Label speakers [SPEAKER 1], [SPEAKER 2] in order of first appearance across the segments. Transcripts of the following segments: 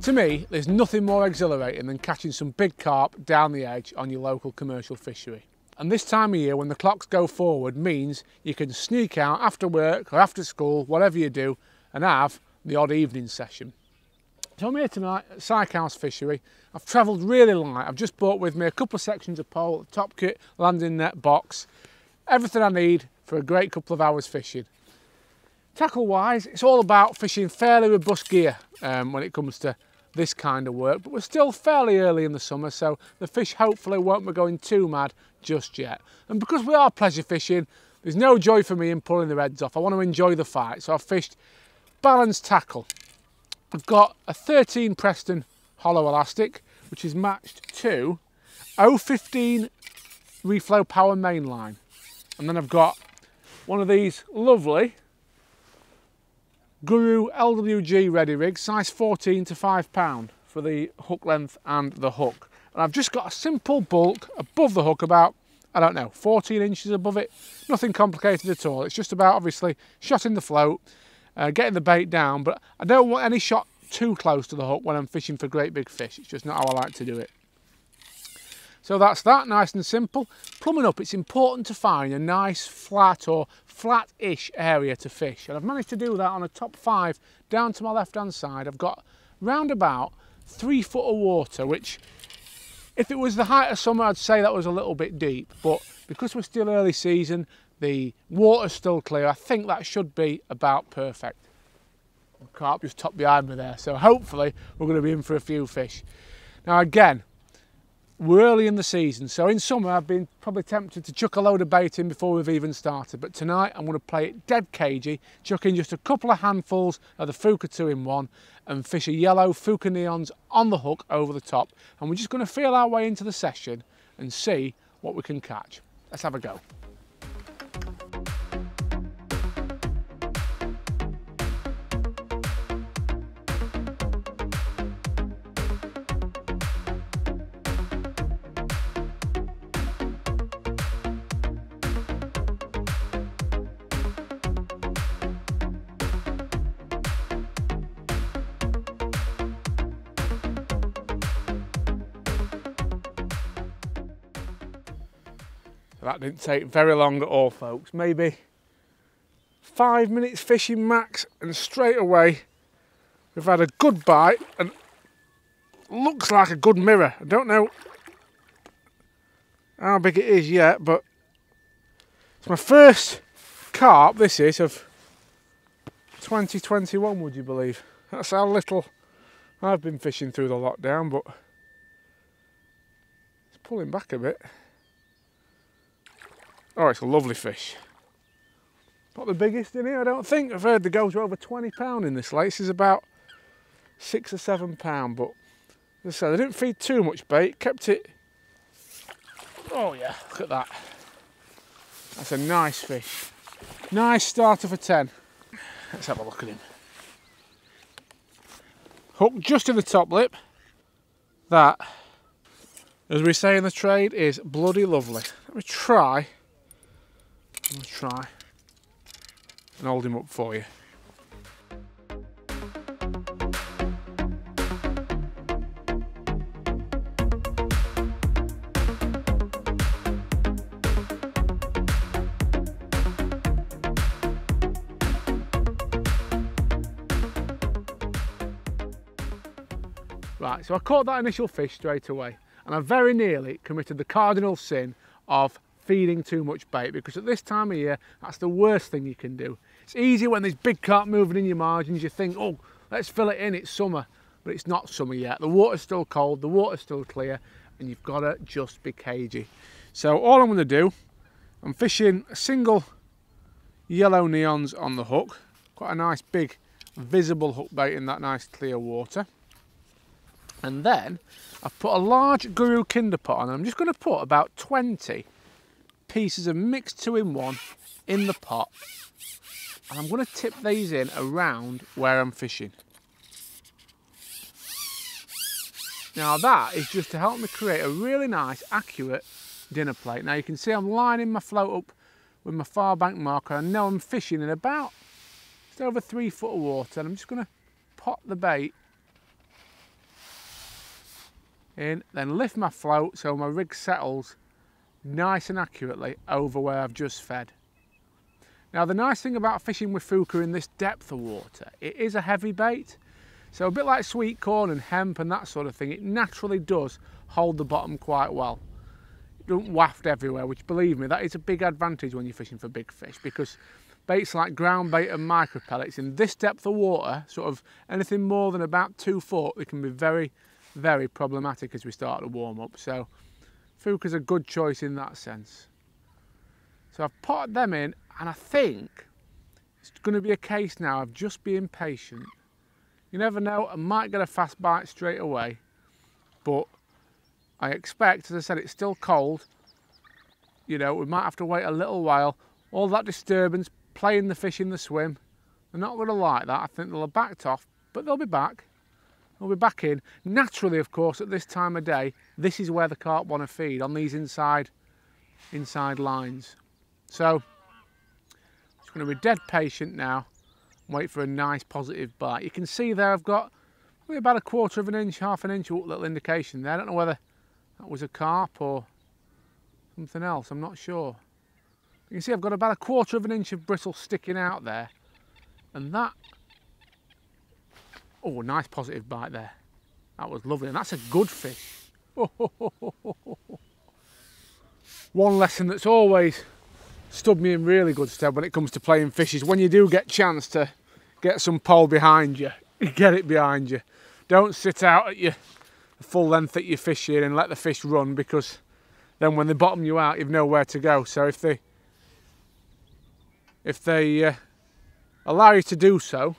[SPEAKER 1] To me, there's nothing more exhilarating than catching some big carp down the edge on your local commercial fishery. And this time of year, when the clocks go forward, means you can sneak out after work or after school, whatever you do, and have the odd evening session. So I'm here tonight at Sykehouse Fishery. I've travelled really light. I've just brought with me a couple of sections of pole, top kit, landing net, box, everything I need for a great couple of hours fishing. Tackle wise, it's all about fishing fairly robust gear when it comes to this kind of work, but we're still fairly early in the summer, so the fish hopefully won't be going too mad just yet. And because we are pleasure fishing, there's no joy for me in pulling the heads off. I want to enjoy the fight, so I've fished balanced tackle. I've got a 13 Preston hollow elastic, which is matched to 015 reflow power mainline. And then I've got one of these lovely Guru LWG ready rigs, size 14 to 5 pound for the hook length and the hook. And I've just got a simple bulk above the hook, about, I don't know, 14 inches above it. Nothing complicated at all. It's just about, obviously, shotting the float, getting the bait down, but I don't want any shot too close to the hook when I'm fishing for great big fish. It's just not how I like to do it. So that's that, nice and simple. Plumbing up, it's important to find a nice flat or flat-ish area to fish. And I've managed to do that on a top 5 down to my left-hand side. I've got round about 3 foot of water, which if it was the height of summer, I'd say that was a little bit deep. But because we're still early season, the water's still clear, I think that should be about perfect. The carp just top behind me there, so hopefully we're going to be in for a few fish. Now again, we're early in the season, so in summer I've been probably tempted to chuck a load of bait in before we've even started, but tonight I'm going to play it dead cagey, chuck in just a couple of handfuls of the Fjuka 2-in-1 and fish a yellow Fjuka Neeonz on the hook over the top, and we're just going to feel our way into the session and see what we can catch. Let's have a go. That didn't take very long at all, folks. Maybe 5 minutes fishing max, and straight away we've had a good bite and looks like a good mirror. I don't know how big it is yet, but it's my first carp, this is, of 2021, would you believe? That's how little I've been fishing through the lockdown, but it's pulling back a bit. Oh, it's a lovely fish. Not the biggest in here, I don't think. I've heard they go to over 20 pound in this lake. This is about 6 or 7 pound, but as I said, I didn't feed too much bait, kept it. Oh yeah, look at that. That's a nice fish. Nice starter for 10. Let's have a look at him. Hook just in the top lip. That, as we say in the trade, is bloody lovely. Let me try. I'm going to try and hold him up for you. Right, so I caught that initial fish straight away, and I very nearly committed the cardinal sin of feeding too much bait, because at this time of year that's the worst thing you can do. It's easy when there's big carp moving in your margins, you think, oh, let's fill it in, it's summer, but it's not summer yet. The water's still cold, the water's still clear, and you've got to just be cagey. So all I'm going to do, I'm fishing a single yellow Neeonz on the hook, quite a nice big visible hook bait in that nice clear water. And then I've put a large Guru Kinder pot on, and I'm just going to put about 20 pieces of mixed 2-in-1 in the pot, and I'm going to tip these in around where I'm fishing. Now that is just to help me create a really nice accurate dinner plate. Now you can see I'm lining my float up with my far bank marker. I know I'm fishing in about just over 3 foot of water, and I'm just going to pot the bait in, then lift my float so my rig settles nice and accurately over where I've just fed. Now the nice thing about fishing with Fjuka in this depth of water, it is a heavy bait, so a bit like sweet corn and hemp and that sort of thing, it naturally does hold the bottom quite well. It doesn't waft everywhere, which believe me, that is a big advantage when you're fishing for big fish, because baits like ground bait and micro pellets in this depth of water, sort of anything more than about 2 foot, they can be very, very problematic as we start to warm up. So Fjuka's a good choice in that sense. So I've potted them in, and I think it's going to be a case now of just being patient. You never know, I might get a fast bite straight away, but I expect, as I said, it's still cold. You know, we might have to wait a little while. All that disturbance, playing the fish in the swim, they're not going to like that. I think they'll have backed off, but they'll be back. They'll be back in. Naturally, of course, at this time of day, this is where the carp want to feed, on these inside lines. So, just going to be dead patient now and wait for a nice positive bite. You can see there I've got probably about 1/4 of an inch, half an inch little indication there. I don't know whether that was a carp or something else, I'm not sure. You can see I've got about 1/4 of an inch of bristle sticking out there, and that, oh, nice positive bite there. That was lovely, and that's a good fish. One lesson that's always stood me in really good stead when it comes to playing fish is when you do get a chance to get some pole behind you, get it behind you. Don't sit out at your full length that you're fishing and let the fish run, because then when they bottom you out, you've nowhere to go. So if they allow you to do so,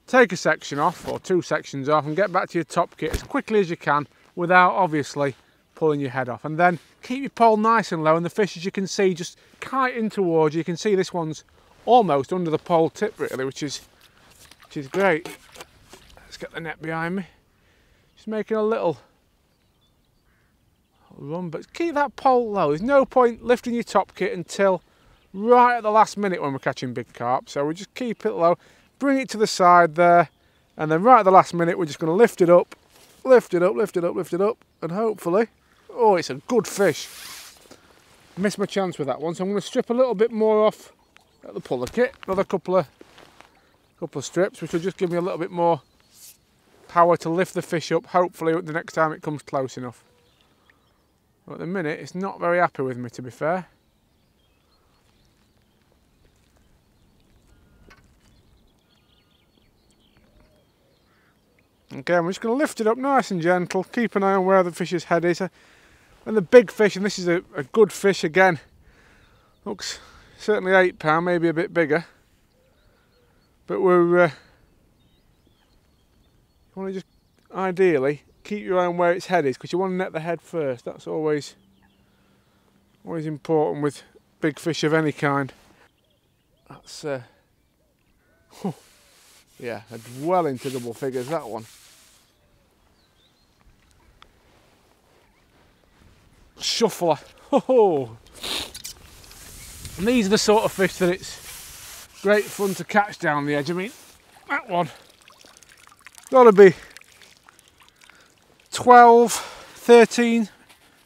[SPEAKER 1] take a section off or 2 sections off and get back to your top kit as quickly as you can without obviously pulling your head off, and then keep your pole nice and low, and the fish, as you can see, just kiting towards you. You can see this one's almost under the pole tip really, which is great. Let's get the net behind me. Just making a little run, but keep that pole low. There's no point lifting your top kit until right at the last minute when we're catching big carp, so we just keep it low, bring it to the side there, and then right at the last minute we're just going to lift it up, lift it up, lift it up, lift it up, and hopefully, oh, it's a good fish. Missed my chance with that one, so I'm going to strip a little bit more off at the puller kit, another couple of strips, which will just give me a little bit more power to lift the fish up, hopefully the next time it comes close enough. But at the minute it's not very happy with me, to be fair. Okay, I'm just going to lift it up nice and gentle, keep an eye on where the fish's head is. And the big fish, and this is a good fish again, looks certainly 8 pound, maybe a bit bigger. But we're, you want to just ideally keep your eye on where its head is, because you want to net the head first. That's always important with big fish of any kind. That's, yeah, well into double figures, that one. Shuffler. Oh. And these are the sort of fish that it's great fun to catch down the edge. I mean, that one got to be 12, 13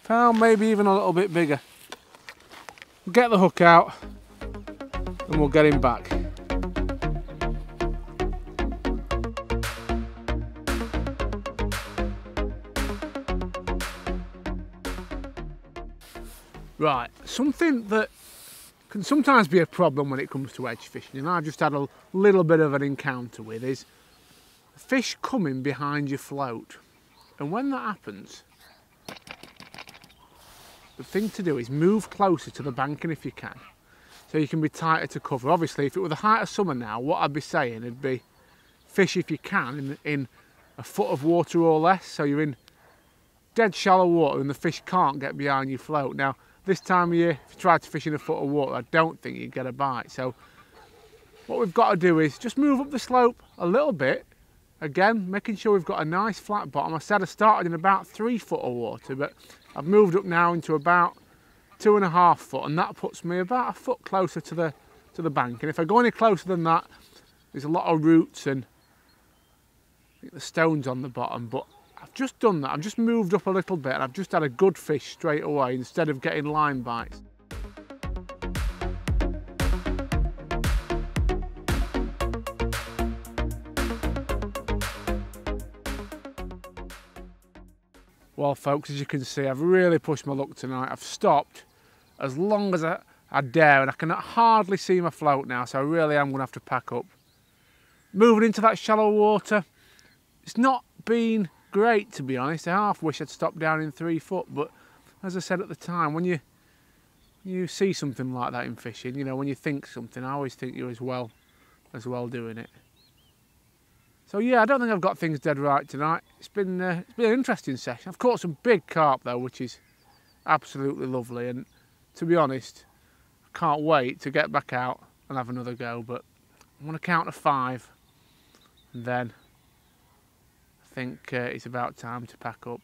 [SPEAKER 1] pound, maybe even a little bit bigger. We'll get the hook out and we'll get him back. Right, something that can sometimes be a problem when it comes to edge fishing, and I've just had a little bit of an encounter with, is fish coming behind your float. And when that happens, the thing to do is move closer to the banking if you can, so you can be tighter to cover. Obviously, if it were the height of summer now, what I'd be saying would be fish if you can in a foot of water or less, so you're in dead shallow water and the fish can't get behind your float. Now, this time of year, if you try to fish in a foot of water, I don't think you'd get a bite. So what we've got to do is just move up the slope a little bit. Again, making sure we've got a nice flat bottom. I said I started in about 3 foot of water, but I've moved up now into about 2.5 foot, and that puts me about a foot closer to the bank. And if I go any closer than that, there's a lot of roots and I think the stones on the bottom, but I I've just done that. I've just moved up a little bit and I've just had a good fish straight away instead of getting line bites. Well folks, as you can see, I've really pushed my luck tonight. I've stopped as long as I dare, and I can hardly see my float now, so I really am going to have to pack up. Moving into that shallow water, it's not been great, to be honest. I half wish I'd stopped down in 3 foot, but as I said at the time, when you see something like that in fishing, you know, when you think something, I always think you're as well doing it. So yeah, I don't think I've got things dead right tonight. It's been an interesting session. I've caught some big carp though, which is absolutely lovely, and to be honest, I can't wait to get back out and have another go, but I'm going to count to 5 and then I think it's about time to pack up.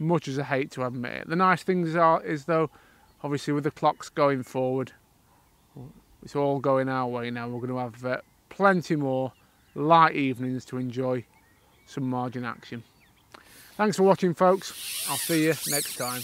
[SPEAKER 1] Much as I hate to admit it. The nice things is though, obviously with the clocks going forward, it's all going our way now. We're going to have plenty more light evenings to enjoy some margin action. Thanks for watching folks. I'll see you next time.